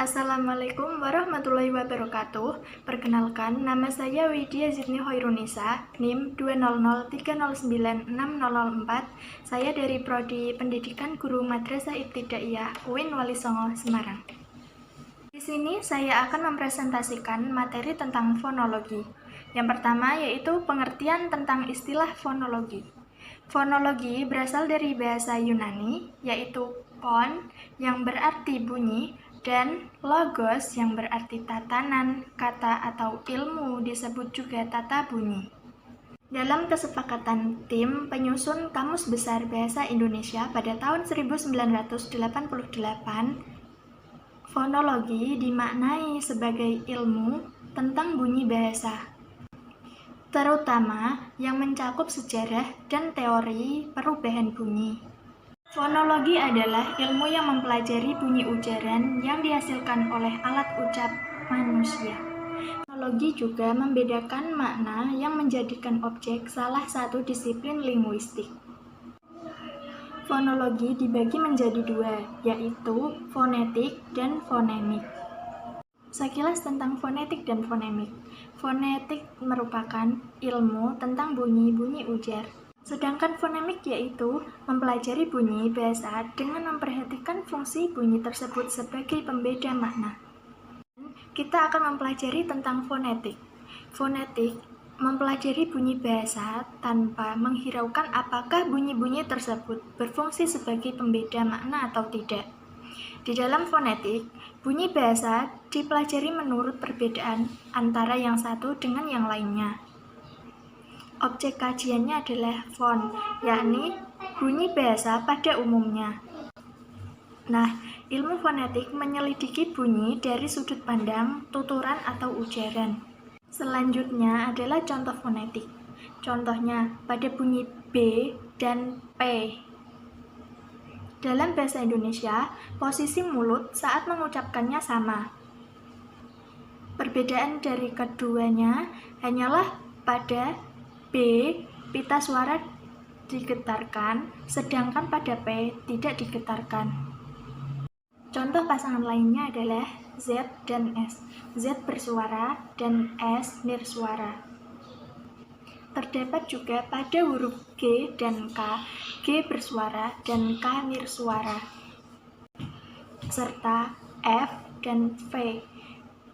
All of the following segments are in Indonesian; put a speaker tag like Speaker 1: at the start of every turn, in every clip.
Speaker 1: Assalamualaikum warahmatullahi wabarakatuh. Perkenalkan, nama saya Widya Zidni Hoirunisa, NIM 20030960004. Saya dari Prodi Pendidikan Guru Madrasah Ibtidaiyah UIN Wali Songo, Semarang. Di sini saya akan mempresentasikan materi tentang fonologi. Yang pertama yaitu pengertian tentang istilah fonologi. Fonologi berasal dari bahasa Yunani, yaitu pon yang berarti bunyi, dan logos yang berarti tatanan, kata atau ilmu disebut juga tata bunyi. Dalam kesepakatan tim penyusun Kamus Besar Bahasa Indonesia pada tahun 1988, fonologi dimaknai sebagai ilmu tentang bunyi bahasa, terutama yang mencakup sejarah dan teori perubahan bunyi. Fonologi adalah ilmu yang mempelajari bunyi ujaran yang dihasilkan oleh alat ucap manusia. Fonologi juga membedakan makna yang menjadikan objek salah satu disiplin linguistik. Fonologi dibagi menjadi dua, yaitu fonetik dan fonemik. Sekilas tentang fonetik dan fonemik. Fonetik merupakan ilmu tentang bunyi-bunyi ujar. Sedangkan fonemik yaitu mempelajari bunyi bahasa dengan memperhatikan fungsi bunyi tersebut sebagai pembeda makna. Kita akan mempelajari tentang fonetik. Fonetik mempelajari bunyi bahasa tanpa menghiraukan apakah bunyi-bunyi tersebut berfungsi sebagai pembeda makna atau tidak. Di dalam fonetik, bunyi bahasa dipelajari menurut perbedaan antara yang satu dengan yang lainnya. Objek kajiannya adalah fon, yakni bunyi bahasa pada umumnya. Nah, ilmu fonetik menyelidiki bunyi dari sudut pandang, tuturan, atau ujaran. Selanjutnya adalah contoh fonetik. Contohnya pada bunyi B dan P. Dalam bahasa Indonesia, posisi mulut saat mengucapkannya sama. Perbedaan dari keduanya hanyalah pada B, pita suara digetarkan, sedangkan pada P tidak digetarkan. Contoh pasangan lainnya adalah Z dan S. Z bersuara dan S nirsuara. Terdapat juga pada huruf G dan K, G bersuara dan K nirsuara, serta F dan V,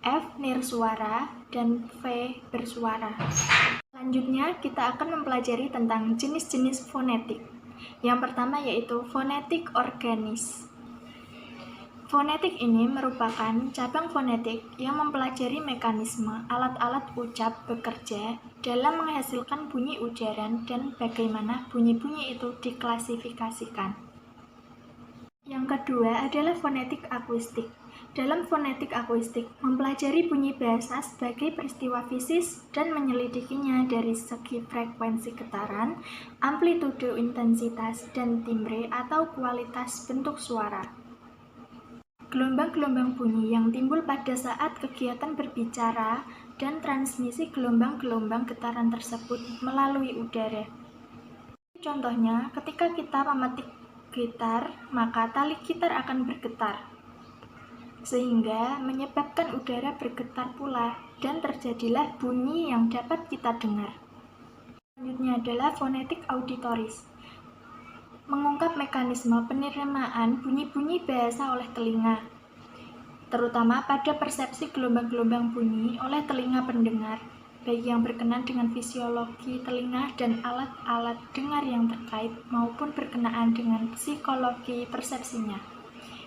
Speaker 1: F nirsuara dan V bersuara. Selanjutnya, kita akan mempelajari tentang jenis-jenis fonetik. Yang pertama yaitu fonetik organis. Fonetik ini merupakan cabang fonetik yang mempelajari mekanisme alat-alat ucap bekerja dalam menghasilkan bunyi ujaran dan bagaimana bunyi-bunyi itu diklasifikasikan. Yang kedua adalah fonetik akuistik. Dalam fonetik akuistik, mempelajari bunyi bahasa sebagai peristiwa fisis dan menyelidikinya dari segi frekuensi getaran, amplitudo intensitas, dan timbre atau kualitas bentuk suara. Gelombang-gelombang bunyi yang timbul pada saat kegiatan berbicara dan transmisi gelombang-gelombang getaran tersebut melalui udara. Contohnya, ketika kita memetik gitar, maka tali gitar akan bergetar, sehingga menyebabkan udara bergetar pula dan terjadilah bunyi yang dapat kita dengar. Selanjutnya adalah fonetik auditoris. Mengungkap mekanisme penerimaan bunyi-bunyi bahasa oleh telinga, terutama pada persepsi gelombang-gelombang bunyi oleh telinga pendengar, baik yang berkenaan dengan fisiologi telinga dan alat-alat dengar yang terkait maupun berkenaan dengan psikologi persepsinya.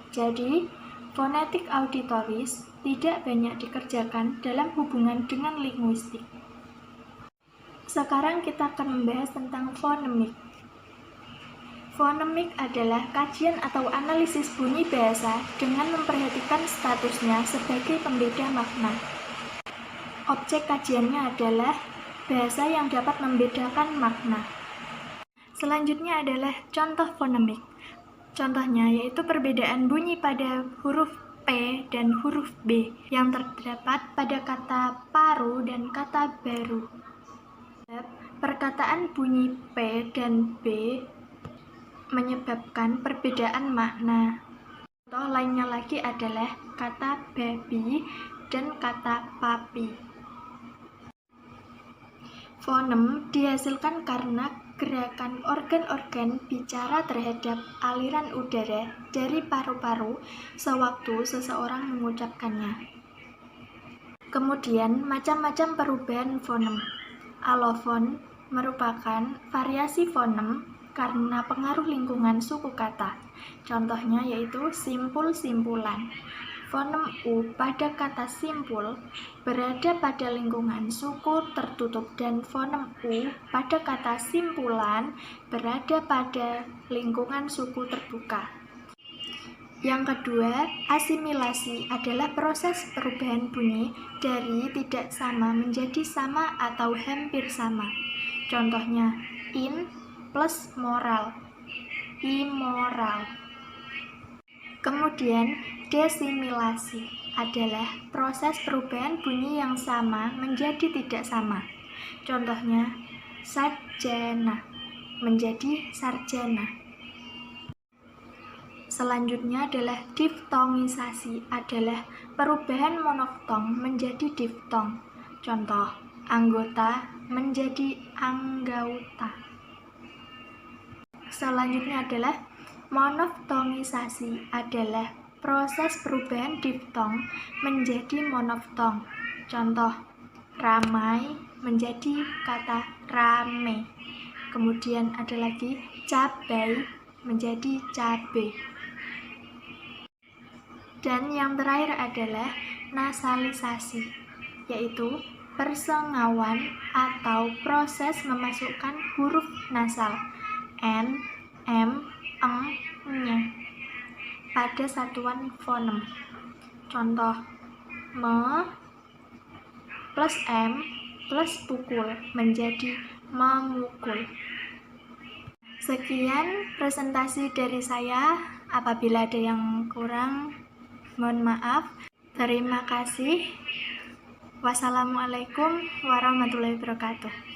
Speaker 1: Jadi, fonetik auditoris tidak banyak dikerjakan dalam hubungan dengan linguistik. Sekarang kita akan membahas tentang fonemik. Fonemik adalah kajian atau analisis bunyi bahasa dengan memperhatikan statusnya sebagai pembeda makna. Objek kajiannya adalah bahasa yang dapat membedakan makna. Selanjutnya adalah contoh fonemik. Contohnya yaitu perbedaan bunyi pada huruf P dan huruf B yang terdapat pada kata paru dan kata baru. Perkataan bunyi P dan B menyebabkan perbedaan makna. Contoh lainnya lagi adalah kata baby dan kata papi. Fonem dihasilkan karena gerakan organ-organ bicara terhadap aliran udara dari paru-paru sewaktu seseorang mengucapkannya. Kemudian, macam-macam perubahan fonem. Alofon merupakan variasi fonem karena pengaruh lingkungan suku kata. Contohnya yaitu simpul-simpulan. Fonem U pada kata simpul berada pada lingkungan suku tertutup dan fonem U pada kata simpulan berada pada lingkungan suku terbuka. Yang kedua, asimilasi adalah proses perubahan bunyi dari tidak sama menjadi sama atau hampir sama. Contohnya, in plus moral, immoral. Kemudian, desimilasi adalah proses perubahan bunyi yang sama menjadi tidak sama. Contohnya, sarjana menjadi sarjana. Selanjutnya adalah diftongisasi, adalah perubahan monoftong menjadi diftong. Contoh, anggota menjadi anggauta. Selanjutnya adalah monoftongisasi, adalah proses perubahan diftong menjadi monoftong. Contoh, ramai menjadi kata rame. Kemudian ada lagi cabai menjadi cabe. Dan yang terakhir adalah nasalisasi, yaitu persengawan atau proses memasukkan huruf nasal n, m, eng, nya pada satuan fonem. Contoh, me plus m plus pukul menjadi memukul. Sekian presentasi dari saya. Apabila ada yang kurang, mohon maaf. Terima kasih. Wassalamualaikum warahmatullahi wabarakatuh.